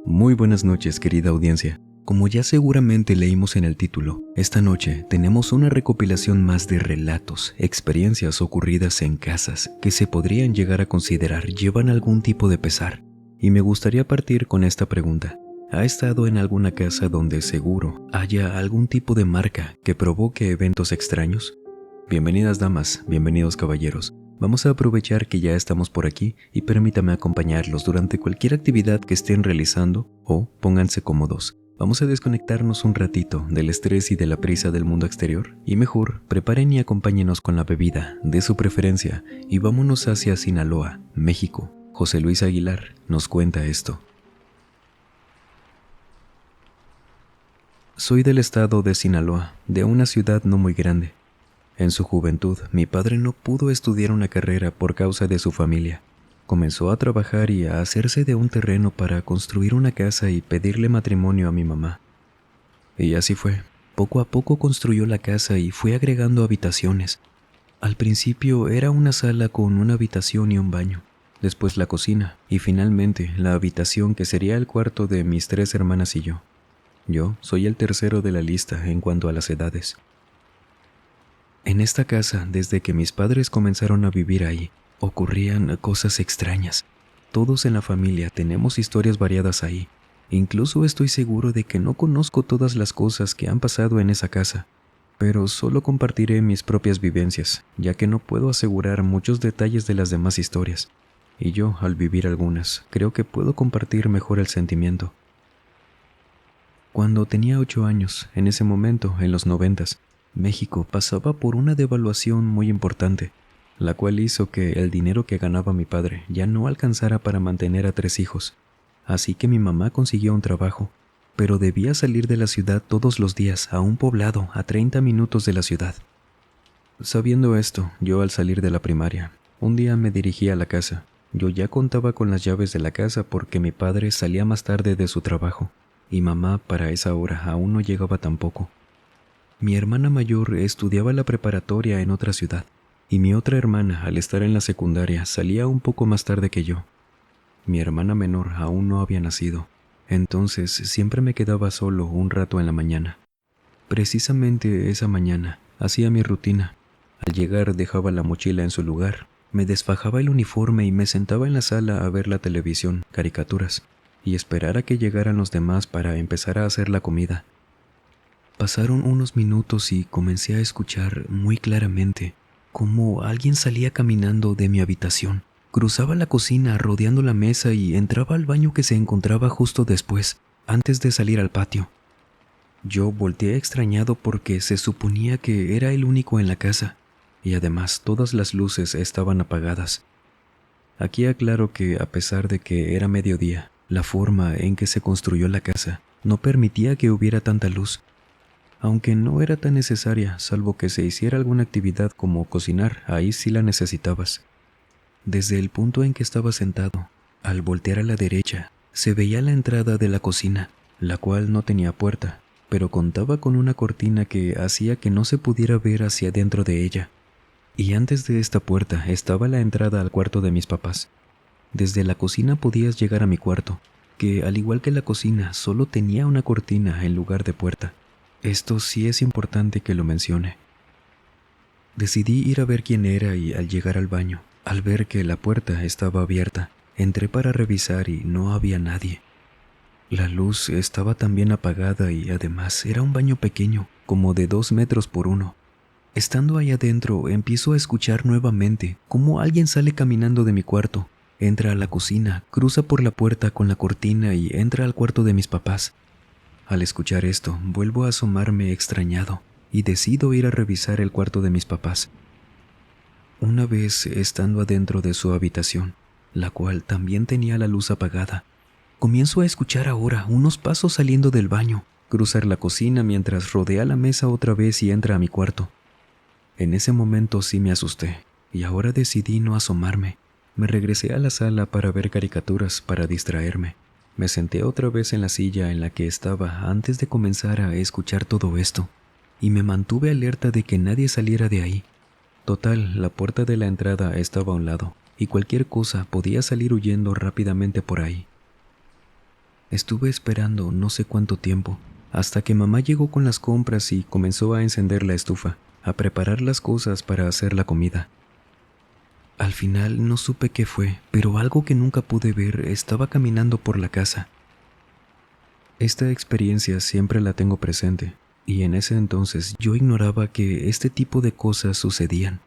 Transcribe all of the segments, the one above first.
Muy buenas noches, querida audiencia. Como ya seguramente leímos en el título, esta noche tenemos una recopilación más de relatos, experiencias ocurridas en casas que se podrían llegar a considerar llevan algún tipo de pesar. Y me gustaría partir con esta pregunta. ¿Ha estado en alguna casa donde seguro haya algún tipo de marca que provoque eventos extraños? Bienvenidas damas, bienvenidos caballeros. Vamos a aprovechar que ya estamos por aquí y permítame acompañarlos durante cualquier actividad que estén realizando o pónganse cómodos. Vamos a desconectarnos un ratito del estrés y de la prisa del mundo exterior y mejor preparen y acompáñenos con la bebida de su preferencia y vámonos hacia Sinaloa, México. José Luis Aguilar nos cuenta esto. Soy del estado de Sinaloa, de una ciudad no muy grande. En su juventud, mi padre no pudo estudiar una carrera por causa de su familia. Comenzó a trabajar y a hacerse de un terreno para construir una casa y pedirle matrimonio a mi mamá. Y así fue. Poco a poco construyó la casa y fue agregando habitaciones. Al principio era una sala con una habitación y un baño, después la cocina y finalmente la habitación que sería el cuarto de mis 3 hermanas y yo. Yo soy el tercero de la lista en cuanto a las edades. En esta casa, desde que mis padres comenzaron a vivir ahí, ocurrían cosas extrañas. Todos en la familia tenemos historias variadas ahí. Incluso estoy seguro de que no conozco todas las cosas que han pasado en esa casa, pero solo compartiré mis propias vivencias, ya que no puedo asegurar muchos detalles de las demás historias. Y yo, al vivir algunas, creo que puedo compartir mejor el sentimiento. Cuando tenía 8 años, en ese momento, en los 90s, México pasaba por una devaluación muy importante, la cual hizo que el dinero que ganaba mi padre ya no alcanzara para mantener a 3 hijos. Así que mi mamá consiguió un trabajo, pero debía salir de la ciudad todos los días a un poblado a 30 minutos de la ciudad. Sabiendo esto, yo al salir de la primaria, un día me dirigí a la casa. Yo ya contaba con las llaves de la casa porque mi padre salía más tarde de su trabajo, y mamá para esa hora aún no llegaba tampoco. Mi hermana mayor estudiaba la preparatoria en otra ciudad, y mi otra hermana, al estar en la secundaria, salía un poco más tarde que yo. Mi hermana menor aún no había nacido, entonces siempre me quedaba solo un rato en la mañana. Precisamente esa mañana hacía mi rutina. Al llegar dejaba la mochila en su lugar, me desfajaba el uniforme y me sentaba en la sala a ver la televisión, caricaturas, y esperar a que llegaran los demás para empezar a hacer la comida. Pasaron unos minutos y comencé a escuchar muy claramente cómo alguien salía caminando de mi habitación, cruzaba la cocina rodeando la mesa y entraba al baño que se encontraba justo después, antes de salir al patio. Yo volteé extrañado porque se suponía que era el único en la casa, y además todas las luces estaban apagadas. Aquí aclaro que a pesar de que era mediodía, la forma en que se construyó la casa no permitía que hubiera tanta luz, aunque no era tan necesaria, salvo que se hiciera alguna actividad como cocinar, ahí sí la necesitabas. Desde el punto en que estaba sentado, al voltear a la derecha, se veía la entrada de la cocina, la cual no tenía puerta, pero contaba con una cortina que hacía que no se pudiera ver hacia dentro de ella. Y antes de esta puerta estaba la entrada al cuarto de mis papás. Desde la cocina podías llegar a mi cuarto, que al igual que la cocina solo tenía una cortina en lugar de puerta. Esto sí es importante que lo mencione. Decidí ir a ver quién era y al llegar al baño, al ver que la puerta estaba abierta, entré para revisar y no había nadie. La luz estaba también apagada y además era un baño pequeño, como de 2 metros por 1. Estando ahí adentro, empiezo a escuchar nuevamente cómo alguien sale caminando de mi cuarto, entra a la cocina, cruza por la puerta con la cortina y entra al cuarto de mis papás. Al escuchar esto, vuelvo a asomarme extrañado y decido ir a revisar el cuarto de mis papás. Una vez estando adentro de su habitación, la cual también tenía la luz apagada, comienzo a escuchar ahora unos pasos saliendo del baño, cruzar la cocina mientras rodea la mesa otra vez y entra a mi cuarto. En ese momento sí me asusté y ahora decidí no asomarme. Me regresé a la sala para ver caricaturas para distraerme. Me senté otra vez en la silla en la que estaba antes de comenzar a escuchar todo esto, y me mantuve alerta de que nadie saliera de ahí. Total, la puerta de la entrada estaba a un lado, y cualquier cosa podía salir huyendo rápidamente por ahí. Estuve esperando no sé cuánto tiempo, hasta que mamá llegó con las compras y comenzó a encender la estufa, a preparar las cosas para hacer la comida. Al final no supe qué fue, pero algo que nunca pude ver estaba caminando por la casa. Esta experiencia siempre la tengo presente, y en ese entonces yo ignoraba que este tipo de cosas sucedían,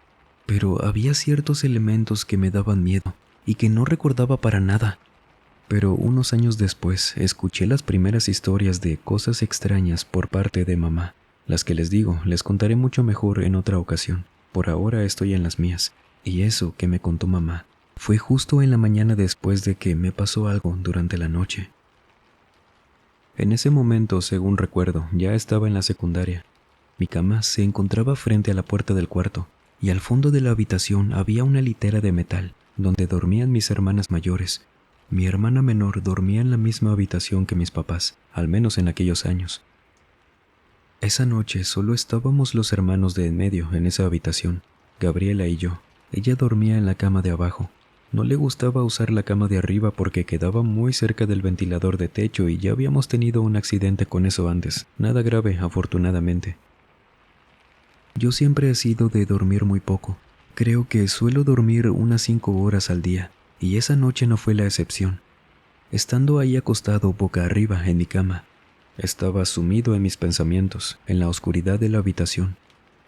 pero había ciertos elementos que me daban miedo y que no recordaba para nada. Pero unos años después escuché las primeras historias de cosas extrañas por parte de mamá, las que les contaré mucho mejor en otra ocasión. Por ahora estoy en las mías, y eso que me contó mamá fue justo en la mañana después de que me pasó algo durante la noche. En ese momento, según recuerdo, ya estaba en la secundaria. Mi cama se encontraba frente a la puerta del cuarto, y al fondo de la habitación había una litera de metal, donde dormían mis hermanas mayores. Mi hermana menor dormía en la misma habitación que mis papás, al menos en aquellos años. Esa noche solo estábamos los hermanos de en medio en esa habitación, Gabriela y yo. Ella dormía en la cama de abajo. No le gustaba usar la cama de arriba porque quedaba muy cerca del ventilador de techo y ya habíamos tenido un accidente con eso antes. Nada grave, afortunadamente. Yo siempre he sido de dormir muy poco. Creo que suelo dormir unas 5 horas al día, y esa noche no fue la excepción. Estando ahí acostado boca arriba en mi cama, estaba sumido en mis pensamientos, en la oscuridad de la habitación,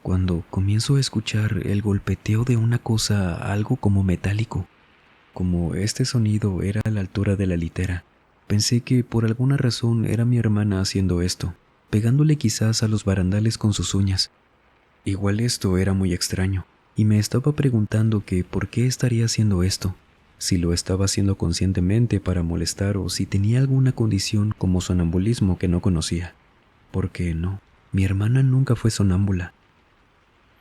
cuando comienzo a escuchar el golpeteo de una cosa algo como metálico. Como este sonido era a la altura de la litera, pensé que por alguna razón era mi hermana haciendo esto, pegándole quizás a los barandales con sus uñas. Igual esto era muy extraño, y me estaba preguntando que por qué estaría haciendo esto, si lo estaba haciendo conscientemente para molestar o si tenía alguna condición como sonambulismo que no conocía. Porque no, mi hermana nunca fue sonámbula.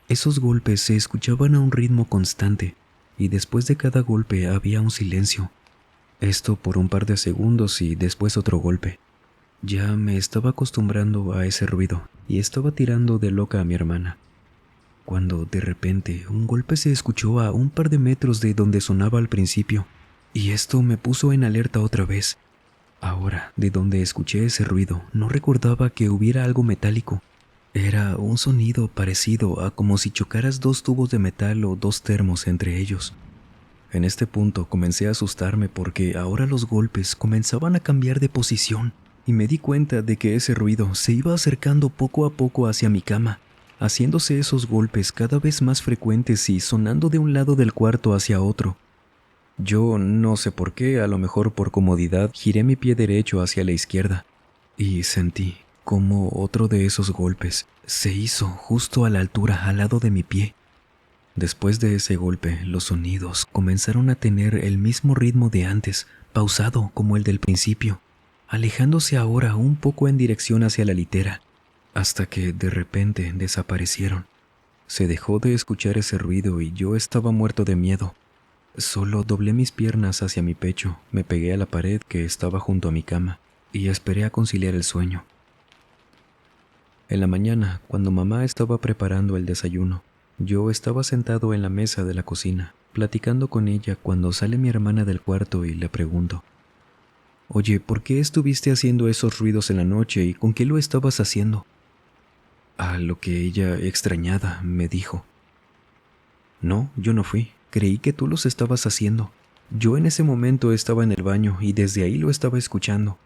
Esos golpes se escuchaban a un ritmo constante, y después de cada golpe había un silencio. Esto por un par de segundos y después otro golpe. Ya me estaba acostumbrando a ese ruido y estaba tirando de loca a mi hermana, cuando de repente un golpe se escuchó a un par de metros de donde sonaba al principio, y esto me puso en alerta otra vez. Ahora, de donde escuché ese ruido, no recordaba que hubiera algo metálico. Era un sonido parecido a como si chocaras 2 tubos de metal o 2 termos entre ellos. En este punto comencé a asustarme porque ahora los golpes comenzaban a cambiar de posición, y me di cuenta de que ese ruido se iba acercando poco a poco hacia mi cama, haciéndose esos golpes cada vez más frecuentes y sonando de un lado del cuarto hacia otro. Yo no sé por qué, a lo mejor por comodidad, giré mi pie derecho hacia la izquierda y sentí como otro de esos golpes se hizo justo a la altura al lado de mi pie. Después de ese golpe, los sonidos comenzaron a tener el mismo ritmo de antes, pausado como el del principio, alejándose ahora un poco en dirección hacia la litera, hasta que de repente desaparecieron. Se dejó de escuchar ese ruido y yo estaba muerto de miedo. Solo doblé mis piernas hacia mi pecho, me pegué a la pared que estaba junto a mi cama y esperé a conciliar el sueño. En la mañana, cuando mamá estaba preparando el desayuno, yo estaba sentado en la mesa de la cocina, platicando con ella cuando sale mi hermana del cuarto y le pregunto: «Oye, ¿por qué estuviste haciendo esos ruidos en la noche y con qué lo estabas haciendo?». A lo que ella, extrañada, me dijo: «No, yo no fui. Creí que tú los estabas haciendo. Yo en ese momento estaba en el baño y desde ahí lo estaba escuchando».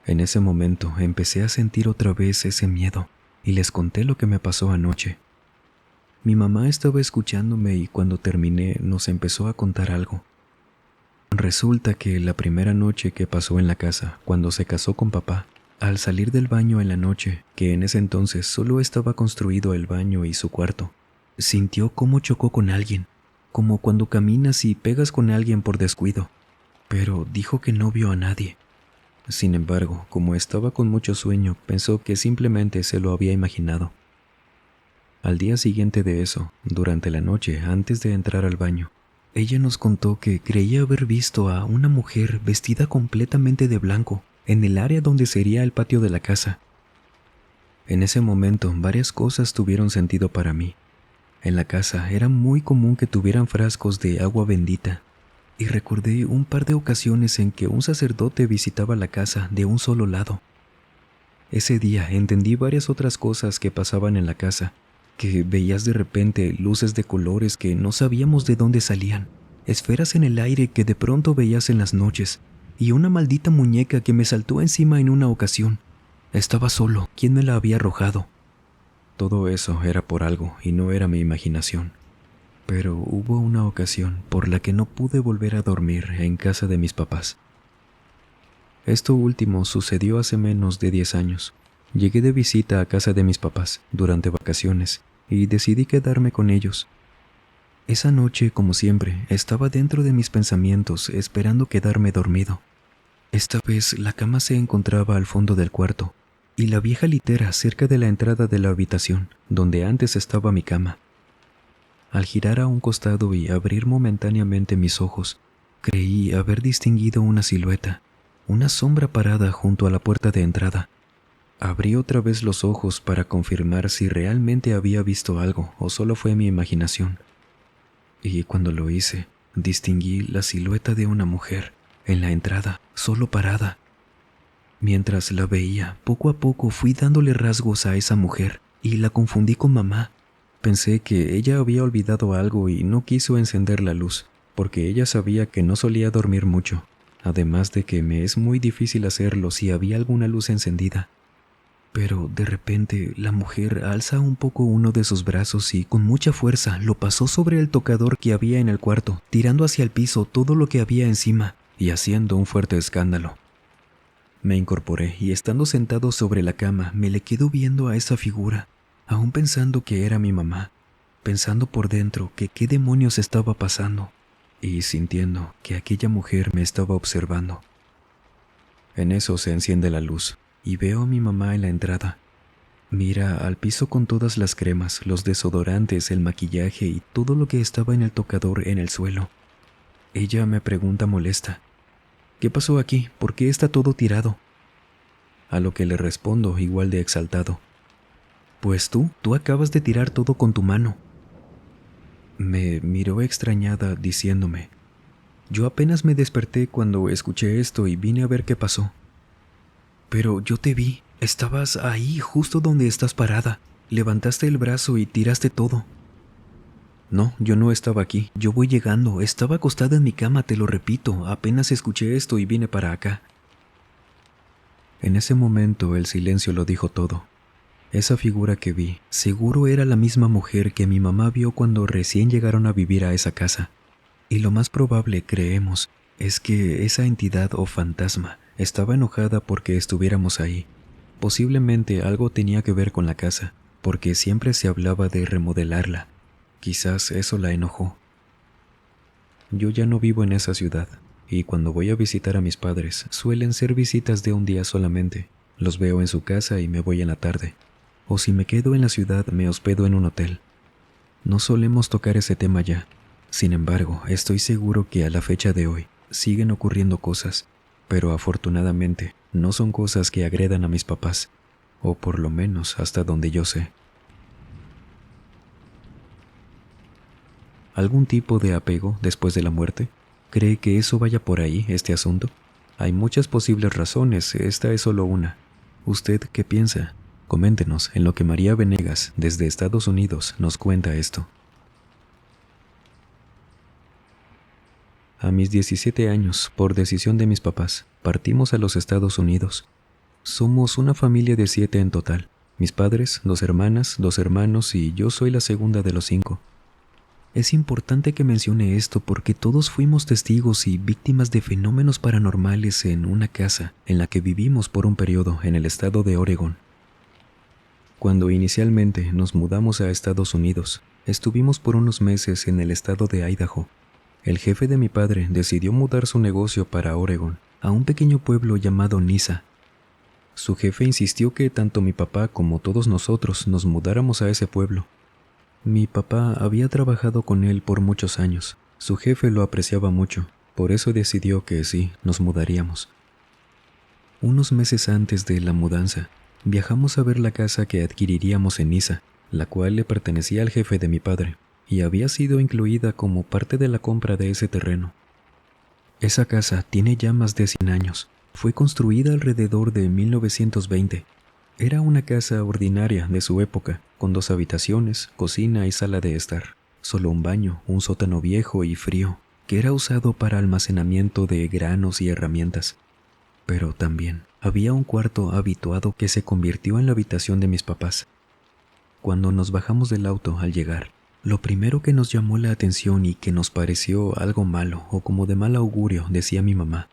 En ese momento empecé a sentir otra vez ese miedo y les conté lo que me pasó anoche. Mi mamá estaba escuchándome y cuando terminé nos empezó a contar algo. Resulta que la primera noche que pasó en la casa, cuando se casó con papá, al salir del baño en la noche, que en ese entonces solo estaba construido el baño y su cuarto, sintió cómo chocó con alguien, como cuando caminas y pegas con alguien por descuido, pero dijo que no vio a nadie. Sin embargo, como estaba con mucho sueño, pensó que simplemente se lo había imaginado. Al día siguiente de eso, durante la noche, antes de entrar al baño, ella nos contó que creía haber visto a una mujer vestida completamente de blanco en el área donde sería el patio de la casa. En ese momento, varias cosas tuvieron sentido para mí. En la casa era muy común que tuvieran frascos de agua bendita. y recordé un par de ocasiones en que un sacerdote visitaba la casa de un solo lado. Ese día entendí varias otras cosas que pasaban en la casa, que veías de repente luces de colores que no sabíamos de dónde salían, esferas en el aire que de pronto veías en las noches, y una maldita muñeca que me saltó encima en una ocasión. Estaba solo. ¿Quién me la había arrojado? Todo eso era por algo y no era mi imaginación. Pero hubo una ocasión por la que no pude volver a dormir en casa de mis papás. Esto último sucedió hace menos de 10 años. Llegué de visita a casa de mis papás durante vacaciones y decidí quedarme con ellos. Esa noche, como siempre, estaba dentro de mis pensamientos esperando quedarme dormido. Esta vez la cama se encontraba al fondo del cuarto y la vieja litera cerca de la entrada de la habitación, donde antes estaba mi cama. Al girar a un costado y abrir momentáneamente mis ojos, creí haber distinguido una silueta, una sombra parada junto a la puerta de entrada. Abrí otra vez los ojos para confirmar si realmente había visto algo o solo fue mi imaginación. Y cuando lo hice, distinguí la silueta de una mujer en la entrada, solo parada. Mientras la veía, poco a poco fui dándole rasgos a esa mujer y la confundí con mamá. Pensé que ella había olvidado algo y no quiso encender la luz, porque ella sabía que no solía dormir mucho, además de que me es muy difícil hacerlo si había alguna luz encendida. Pero de repente la mujer alza un poco uno de sus brazos y con mucha fuerza lo pasó sobre el tocador que había en el cuarto, tirando hacia el piso todo lo que había encima y haciendo un fuerte escándalo. Me incorporé y estando sentado sobre la cama me le quedo viendo a esa figura, aún pensando que era mi mamá, pensando por dentro que qué demonios estaba pasando y sintiendo que aquella mujer me estaba observando. En eso se enciende la luz y veo a mi mamá en la entrada. Mira al piso con todas las cremas, los desodorantes, el maquillaje y todo lo que estaba en el tocador en el suelo. Ella me pregunta molesta: ¿qué pasó aquí? ¿Por qué está todo tirado? A lo que le respondo igual de exaltado: pues tú acabas de tirar todo con tu mano. Me miró extrañada diciéndome: yo apenas me desperté cuando escuché esto y vine a ver qué pasó. Pero yo te vi, estabas ahí justo donde estás parada, levantaste el brazo y tiraste todo. No, yo no estaba aquí, yo voy llegando, estaba acostada en mi cama, te lo repito, apenas escuché esto y vine para acá. En ese momento el silencio lo dijo todo. Esa figura que vi, seguro era la misma mujer que mi mamá vio cuando recién llegaron a vivir a esa casa. Y lo más probable, creemos, es que esa entidad o fantasma estaba enojada porque estuviéramos ahí. Posiblemente algo tenía que ver con la casa, porque siempre se hablaba de remodelarla. Quizás eso la enojó. Yo ya no vivo en esa ciudad, y cuando voy a visitar a mis padres, suelen ser visitas de un día solamente. Los veo en su casa y me voy en la tarde. O si me quedo en la ciudad, me hospedo en un hotel. No solemos tocar ese tema ya. Sin embargo, estoy seguro que a la fecha de hoy siguen ocurriendo cosas, pero afortunadamente no son cosas que agredan a mis papás, o por lo menos hasta donde yo sé. ¿Algún tipo de apego después de la muerte? ¿Cree que eso vaya por ahí, este asunto? Hay muchas posibles razones, esta es solo una. ¿Usted qué piensa? Coméntenos en lo que María Venegas, desde Estados Unidos, nos cuenta esto. A mis 17 años, por decisión de mis papás, partimos a los Estados Unidos. Somos una familia de 7 en total. Mis padres, 2 hermanas, 2 hermanos y yo soy la segunda de los 5. Es importante que mencione esto porque todos fuimos testigos y víctimas de fenómenos paranormales en una casa en la que vivimos por un periodo en el estado de Oregón. Cuando inicialmente nos mudamos a Estados Unidos, estuvimos por unos meses en el estado de Idaho. El jefe de mi padre decidió mudar su negocio para Oregón, a un pequeño pueblo llamado Niza. Su jefe insistió que tanto mi papá como todos nosotros nos mudáramos a ese pueblo. Mi papá había trabajado con él por muchos años. Su jefe lo apreciaba mucho, por eso decidió que sí, nos mudaríamos. Unos meses antes de la mudanza, viajamos a ver la casa que adquiriríamos en Niza, la cual le pertenecía al jefe de mi padre, y había sido incluida como parte de la compra de ese terreno. Esa casa tiene ya más de 100 años. Fue construida alrededor de 1920. Era una casa ordinaria de su época, con 2 habitaciones, cocina y sala de estar. Solo un baño, un sótano viejo y frío, que era usado para almacenamiento de granos y herramientas. Pero también había un cuarto habituado que se convirtió en la habitación de mis papás. Cuando nos bajamos del auto al llegar, lo primero que nos llamó la atención y que nos pareció algo malo o como de mal augurio, decía mi mamá,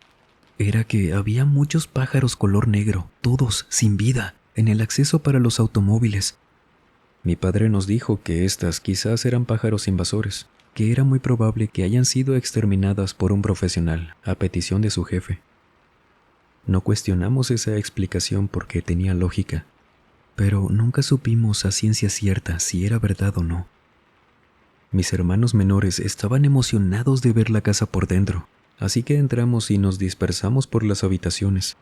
era que había muchos pájaros color negro, todos sin vida, en el acceso para los automóviles. Mi padre nos dijo que estas quizás eran pájaros invasores, que era muy probable que hayan sido exterminadas por un profesional, a petición de su jefe. No cuestionamos esa explicación porque tenía lógica, pero nunca supimos a ciencia cierta si era verdad o no. Mis hermanos menores estaban emocionados de ver la casa por dentro, así que entramos y nos dispersamos por las habitaciones.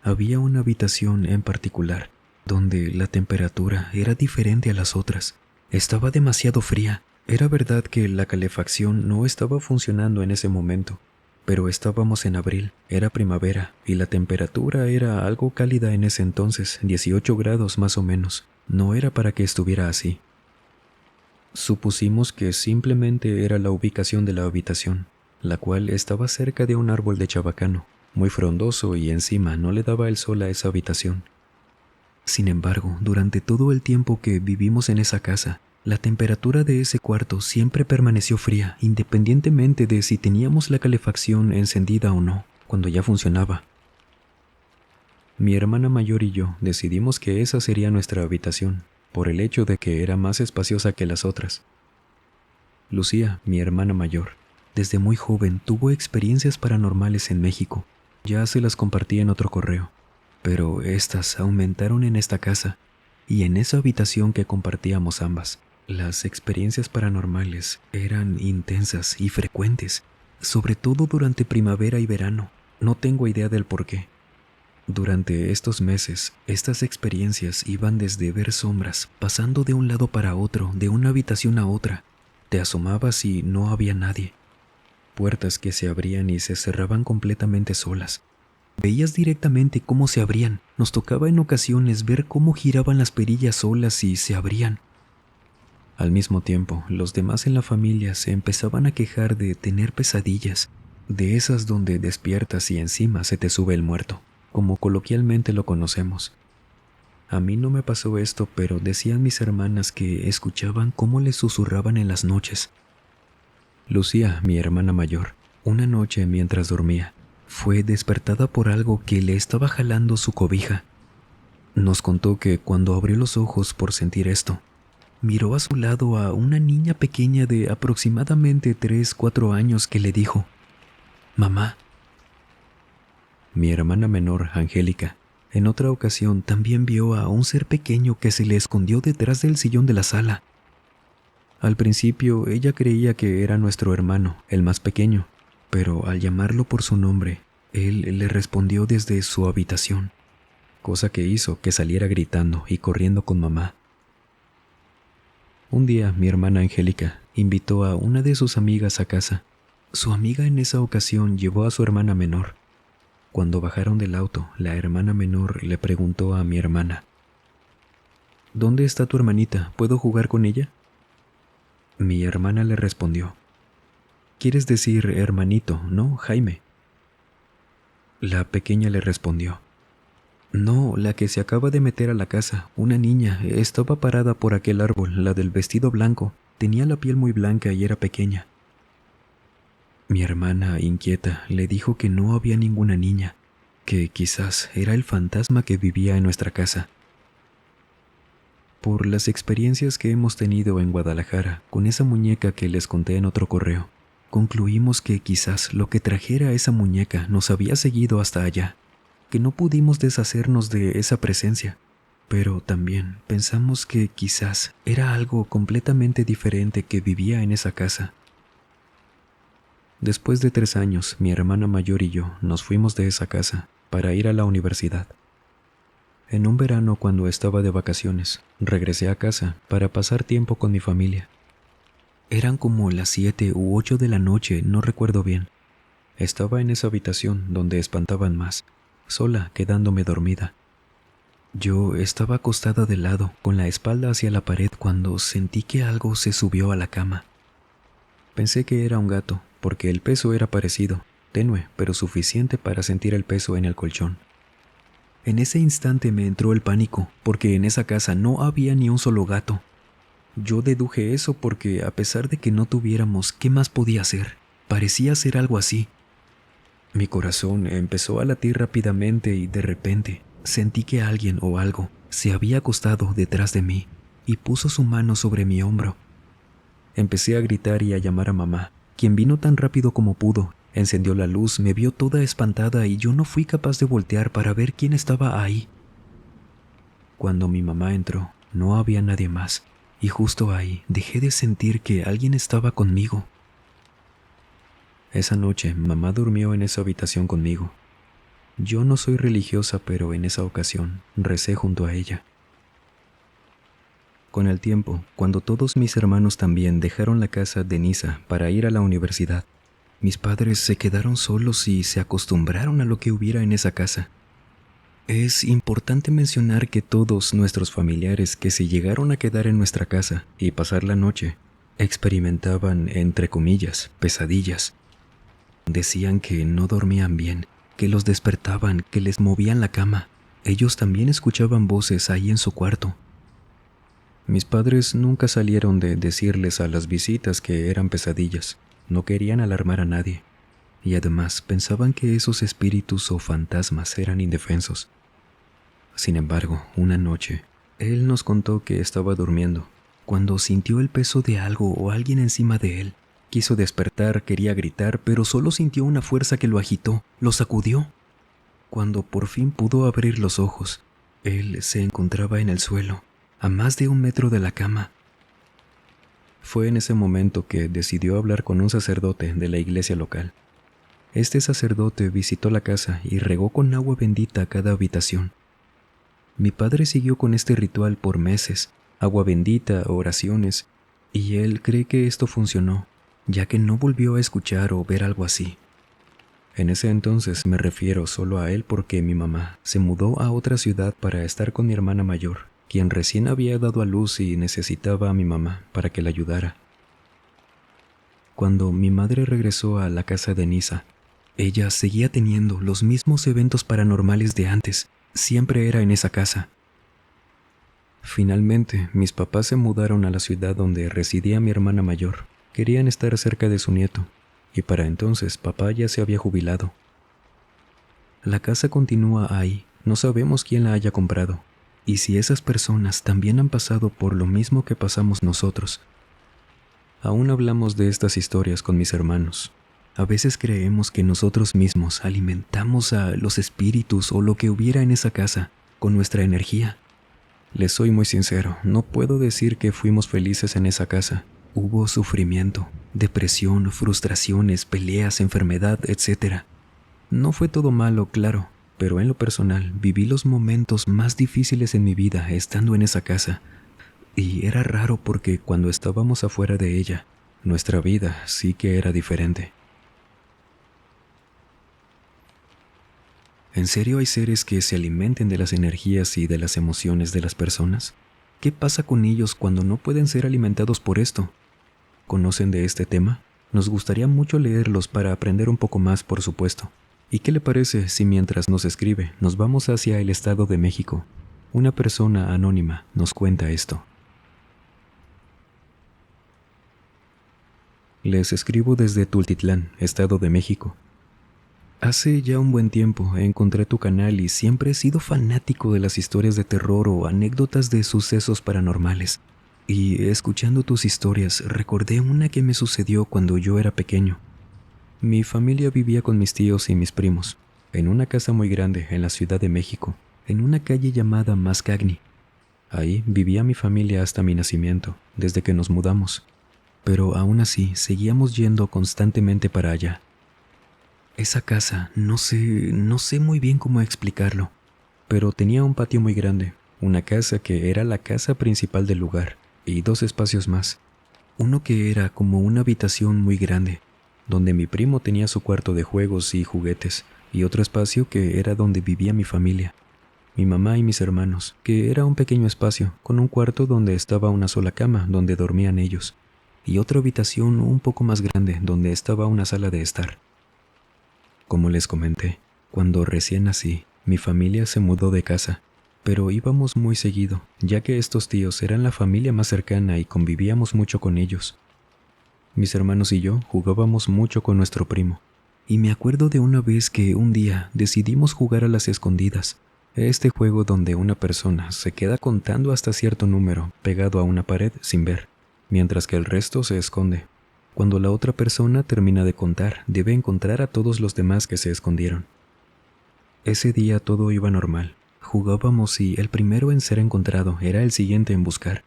Había una habitación en particular, donde la temperatura era diferente a las otras. Estaba demasiado fría. Era verdad que la calefacción no estaba funcionando en ese momento, pero estábamos en abril, era primavera, y la temperatura era algo cálida en ese entonces, 18 grados más o menos. No era para que estuviera así. Supusimos que simplemente era la ubicación de la habitación, la cual estaba cerca de un árbol de chabacano, muy frondoso y encima no le daba el sol a esa habitación. Sin embargo, durante todo el tiempo que vivimos en esa casa, la temperatura de ese cuarto siempre permaneció fría, independientemente de si teníamos la calefacción encendida o no, cuando ya funcionaba. Mi hermana mayor y yo decidimos que esa sería nuestra habitación, por el hecho de que era más espaciosa que las otras. Lucía, mi hermana mayor, desde muy joven tuvo experiencias paranormales en México. Ya se las compartí en otro correo, pero estas aumentaron en esta casa y en esa habitación que compartíamos ambas. Las experiencias paranormales eran intensas y frecuentes, sobre todo durante primavera y verano. No tengo idea del por qué. Durante estos meses, estas experiencias iban desde ver sombras, pasando de un lado para otro, de una habitación a otra. Te asomabas y no había nadie. Puertas que se abrían y se cerraban completamente solas. Veías directamente cómo se abrían. Nos tocaba en ocasiones ver cómo giraban las perillas solas y se abrían. Al mismo tiempo, los demás en la familia se empezaban a quejar de tener pesadillas, de esas donde despiertas y encima se te sube el muerto, como coloquialmente lo conocemos. A mí no me pasó esto, pero decían mis hermanas que escuchaban cómo les susurraban en las noches. Lucía, mi hermana mayor, una noche mientras dormía, fue despertada por algo que le estaba jalando su cobija. Nos contó que cuando abrió los ojos por sentir esto, miró a su lado a una niña pequeña de aproximadamente 3-4 años que le dijo, «Mamá». Mi hermana menor, Angélica, en otra ocasión también vio a un ser pequeño que se le escondió detrás del sillón de la sala. Al principio ella creía que era nuestro hermano, el más pequeño, pero al llamarlo por su nombre, él le respondió desde su habitación, cosa que hizo que saliera gritando y corriendo con mamá. Un día mi hermana Angélica invitó a una de sus amigas a casa. Su amiga en esa ocasión llevó a su hermana menor. Cuando bajaron del auto, la hermana menor le preguntó a mi hermana, «¿Dónde está tu hermanita? ¿Puedo jugar con ella?». Mi hermana le respondió, «¿Quieres decir hermanito, no, Jaime?». La pequeña le respondió, «No, la que se acaba de meter a la casa, una niña, estaba parada por aquel árbol, la del vestido blanco, tenía la piel muy blanca y era pequeña». Mi hermana, inquieta, le dijo que no había ninguna niña, que quizás era el fantasma que vivía en nuestra casa. Por las experiencias que hemos tenido en Guadalajara con esa muñeca que les conté en otro correo, concluimos que quizás lo que trajera esa muñeca nos había seguido hasta allá, que no pudimos deshacernos de esa presencia, pero también pensamos que quizás era algo completamente diferente que vivía en esa casa. Después de 3 años, mi hermana mayor y yo nos fuimos de esa casa para ir a la universidad. En un verano, cuando estaba de vacaciones, regresé a casa para pasar tiempo con mi familia. Eran como las 7 u 8 de la noche, no recuerdo bien. Estaba en esa habitación donde espantaban más, sola, quedándome dormida. Yo estaba acostada de lado, con la espalda hacia la pared, cuando sentí que algo se subió a la cama. Pensé que era un gato, porque el peso era parecido, tenue, pero suficiente para sentir el peso en el colchón. En ese instante me entró el pánico, porque en esa casa no había ni un solo gato. Yo deduje eso porque, a pesar de que no tuviéramos, ¿qué más podía hacer? Parecía ser algo así. Mi corazón empezó a latir rápidamente y de repente sentí que alguien o algo se había acostado detrás de mí y puso su mano sobre mi hombro. Empecé a gritar y a llamar a mamá, quien vino tan rápido como pudo. Encendió la luz, me vio toda espantada y yo no fui capaz de voltear para ver quién estaba ahí. Cuando mi mamá entró, no había nadie más, y justo ahí dejé de sentir que alguien estaba conmigo. Esa noche, mamá durmió en esa habitación conmigo. Yo no soy religiosa, pero en esa ocasión recé junto a ella. Con el tiempo, cuando todos mis hermanos también dejaron la casa de Niza para ir a la universidad, mis padres se quedaron solos y se acostumbraron a lo que hubiera en esa casa. Es importante mencionar que todos nuestros familiares que se llegaron a quedar en nuestra casa y pasar la noche experimentaban, entre comillas, pesadillas. Decían que no dormían bien, que los despertaban, que les movían la cama. Ellos también escuchaban voces ahí en su cuarto. Mis padres nunca salieron de decirles a las visitas que eran pesadillas. No querían alarmar a nadie. Y además pensaban que esos espíritus o fantasmas eran indefensos. Sin embargo, una noche, él nos contó que estaba durmiendo, cuando sintió el peso de algo o alguien encima de él. Quiso despertar, quería gritar, pero solo sintió una fuerza que lo agitó, lo sacudió. Cuando por fin pudo abrir los ojos, él se encontraba en el suelo, a más de 1 metro de la cama. Fue en ese momento que decidió hablar con un sacerdote de la iglesia local. Este sacerdote visitó la casa y regó con agua bendita cada habitación. Mi padre siguió con este ritual por meses, agua bendita, oraciones, y él cree que esto funcionó, ya que no volvió a escuchar o ver algo así. En ese entonces me refiero solo a él porque mi mamá se mudó a otra ciudad para estar con mi hermana mayor, quien recién había dado a luz y necesitaba a mi mamá para que la ayudara. Cuando mi madre regresó a la casa de Niza, ella seguía teniendo los mismos eventos paranormales de antes. Siempre era en esa casa. Finalmente, mis papás se mudaron a la ciudad donde residía mi hermana mayor. Querían estar cerca de su nieto, y para entonces papá ya se había jubilado. La casa continúa ahí, no sabemos quién la haya comprado, y si esas personas también han pasado por lo mismo que pasamos nosotros. Aún hablamos de estas historias con mis hermanos. A veces creemos que nosotros mismos alimentamos a los espíritus o lo que hubiera en esa casa con nuestra energía. Les soy muy sincero, no puedo decir que fuimos felices en esa casa. Hubo sufrimiento, depresión, frustraciones, peleas, enfermedad, etc. No fue todo malo, claro, pero en lo personal viví los momentos más difíciles en mi vida estando en esa casa. Y era raro porque cuando estábamos afuera de ella, nuestra vida sí que era diferente. ¿En serio hay seres que se alimenten de las energías y de las emociones de las personas? ¿Qué pasa con ellos cuando no pueden ser alimentados por esto? ¿Conocen de este tema? Nos gustaría mucho leerlos para aprender un poco más, por supuesto. ¿Y qué le parece si mientras nos escribe nos vamos hacia el Estado de México? Una persona anónima nos cuenta esto. Les escribo desde Tultitlán, Estado de México. Hace ya un buen tiempo encontré tu canal y siempre he sido fanático de las historias de terror o anécdotas de sucesos paranormales. Y escuchando tus historias recordé una que me sucedió cuando yo era pequeño. Mi familia vivía con mis tíos y mis primos, en una casa muy grande en la Ciudad de México, en una calle llamada Mascagni. Ahí vivía mi familia hasta mi nacimiento, desde que nos mudamos. Pero aún así seguíamos yendo constantemente para allá. Esa casa, no sé muy bien cómo explicarlo, pero tenía un patio muy grande, una casa que era la casa principal del lugar, y 2 espacios más. Uno que era como una habitación muy grande, donde mi primo tenía su cuarto de juegos y juguetes, y otro espacio que era donde vivía mi familia, mi mamá y mis hermanos, que era un pequeño espacio, con un cuarto donde estaba una sola cama donde dormían ellos, y otra habitación un poco más grande donde estaba una sala de estar. Como les comenté, cuando recién nací, mi familia se mudó de casa, pero íbamos muy seguido, ya que estos tíos eran la familia más cercana y convivíamos mucho con ellos. Mis hermanos y yo jugábamos mucho con nuestro primo, y me acuerdo de una vez que un día decidimos jugar a las escondidas, este juego donde una persona se queda contando hasta cierto número pegado a una pared sin ver, mientras que el resto se esconde. Cuando la otra persona termina de contar, debe encontrar a todos los demás que se escondieron. Ese día todo iba normal. Jugábamos y el primero en ser encontrado era el siguiente en buscar.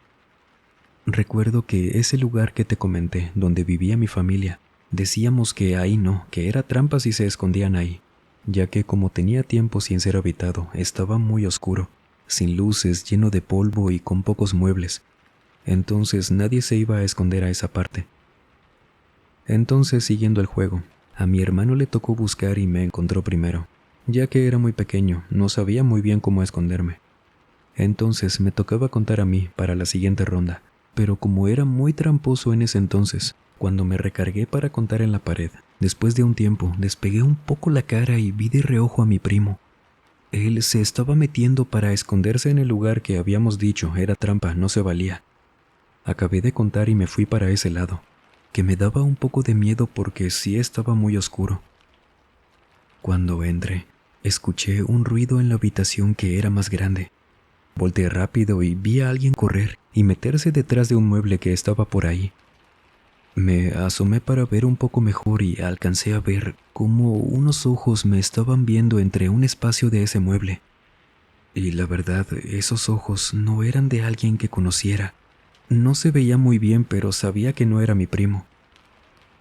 Recuerdo que ese lugar que te comenté, donde vivía mi familia, decíamos que ahí no, que era trampa si se escondían ahí, ya que como tenía tiempo sin ser habitado, estaba muy oscuro, sin luces, lleno de polvo y con pocos muebles. Entonces nadie se iba a esconder a esa parte. Entonces, siguiendo el juego, a mi hermano le tocó buscar y me encontró primero, ya que era muy pequeño, no sabía muy bien cómo esconderme. Entonces me tocaba contar a mí para la siguiente ronda, pero como era muy tramposo en ese entonces, cuando me recargué para contar en la pared, después de un tiempo despegué un poco la cara y vi de reojo a mi primo. Él se estaba metiendo para esconderse en el lugar que habíamos dicho era trampa, no se valía. Acabé de contar y me fui para ese lado, que me daba un poco de miedo porque sí estaba muy oscuro. Cuando entré, escuché un ruido en la habitación que era más grande. Volteé rápido y vi a alguien correr y meterse detrás de un mueble que estaba por ahí. Me asomé para ver un poco mejor y alcancé a ver cómo unos ojos me estaban viendo entre un espacio de ese mueble. Y la verdad, esos ojos no eran de alguien que conociera. No se veía muy bien, pero sabía que no era mi primo.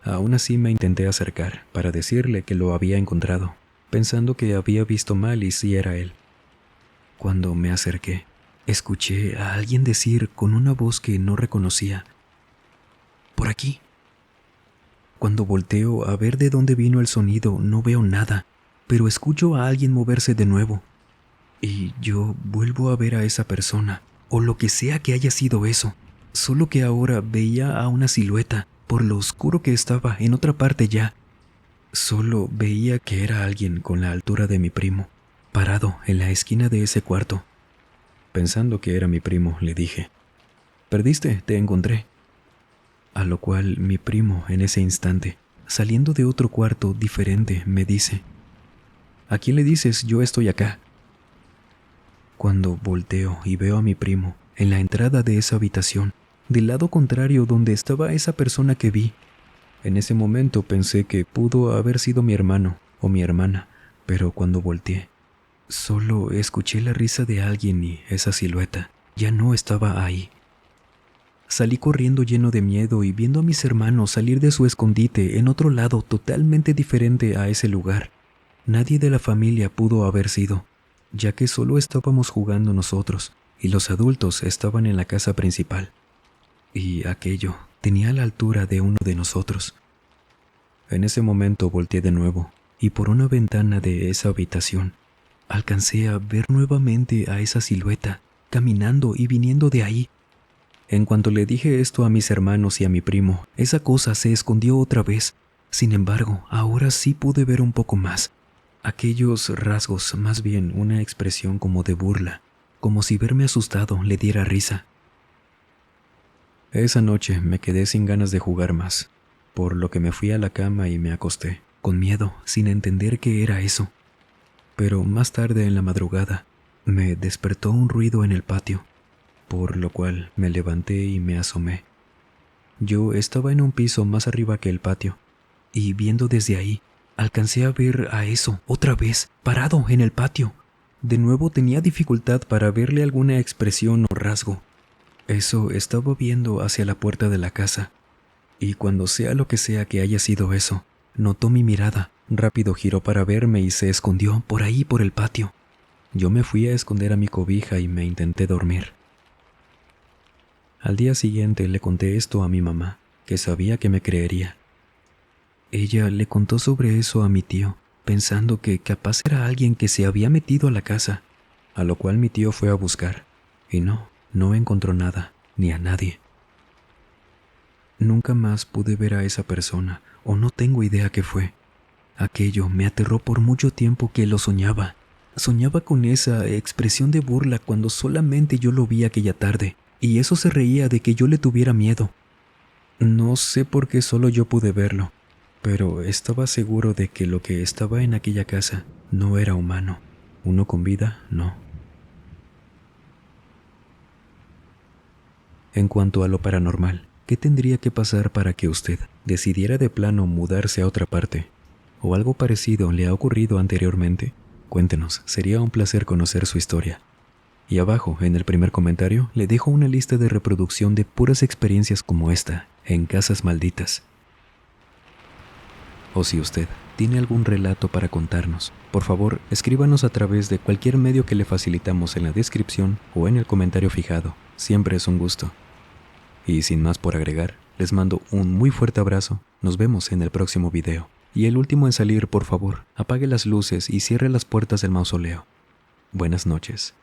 Aún así me intenté acercar para decirle que lo había encontrado, pensando que había visto mal y sí era él. Cuando me acerqué, escuché a alguien decir con una voz que no reconocía: «Por aquí». Cuando volteo a ver de dónde vino el sonido, no veo nada, pero escucho a alguien moverse de nuevo. Y yo vuelvo a ver a esa persona, o lo que sea que haya sido eso, solo que ahora veía a una silueta, por lo oscuro que estaba en otra parte ya. Solo veía que era alguien con la altura de mi primo, parado en la esquina de ese cuarto. Pensando que era mi primo, le dije: «Perdiste, te encontré». A lo cual mi primo, en ese instante, saliendo de otro cuarto diferente, me dice: «¿A quién le dices? Yo estoy acá». Cuando volteo y veo a mi primo en la entrada de esa habitación, del lado contrario donde estaba esa persona que vi, en ese momento pensé que pudo haber sido mi hermano o mi hermana, pero cuando volteé, solo escuché la risa de alguien y esa silueta ya no estaba ahí. Salí corriendo lleno de miedo y viendo a mis hermanos salir de su escondite en otro lado totalmente diferente a ese lugar. Nadie de la familia pudo haber sido, ya que solo estábamos jugando nosotros y los adultos estaban en la casa principal. Y aquello tenía la altura de uno de nosotros. En ese momento volteé de nuevo y por una ventana de esa habitación alcancé a ver nuevamente a esa silueta caminando y viniendo de ahí. En cuanto le dije esto a mis hermanos y a mi primo, esa cosa se escondió otra vez. Sin embargo, ahora sí pude ver un poco más. Aquellos rasgos, más bien una expresión como de burla, como si verme asustado le diera risa. Esa noche me quedé sin ganas de jugar más, por lo que me fui a la cama y me acosté, con miedo, sin entender qué era eso. Pero más tarde en la madrugada, me despertó un ruido en el patio, por lo cual me levanté y me asomé. Yo estaba en un piso más arriba que el patio, y viendo desde ahí, alcancé a ver a eso otra vez, parado en el patio. De nuevo tenía dificultad para verle alguna expresión o rasgo. Eso estaba viendo hacia la puerta de la casa, y cuando sea lo que sea que haya sido eso, notó mi mirada, rápido giró para verme y se escondió por ahí por el patio. Yo me fui a esconder a mi cobija y me intenté dormir. Al día siguiente le conté esto a mi mamá, que sabía que me creería. Ella le contó sobre eso a mi tío, pensando que capaz era alguien que se había metido a la casa, a lo cual mi tío fue a buscar, y no encontró nada, ni a nadie. Nunca más pude ver a esa persona, o no tengo idea qué fue. Aquello me aterró por mucho tiempo que lo soñaba. Soñaba con esa expresión de burla cuando solamente yo lo vi aquella tarde, y eso se reía de que yo le tuviera miedo. No sé por qué solo yo pude verlo, pero estaba seguro de que lo que estaba en aquella casa no era humano. Uno con vida, no. En cuanto a lo paranormal, ¿qué tendría que pasar para que usted decidiera de plano mudarse a otra parte? ¿O algo parecido le ha ocurrido anteriormente? Cuéntenos, sería un placer conocer su historia. Y abajo, en el primer comentario, le dejo una lista de reproducción de puras experiencias como esta, en casas malditas. O si usted tiene algún relato para contarnos, por favor, escríbanos a través de cualquier medio que le facilitamos en la descripción o en el comentario fijado. Siempre es un gusto. Y sin más por agregar, les mando un muy fuerte abrazo. Nos vemos en el próximo video. Y el último en salir, por favor, apague las luces y cierre las puertas del mausoleo. Buenas noches.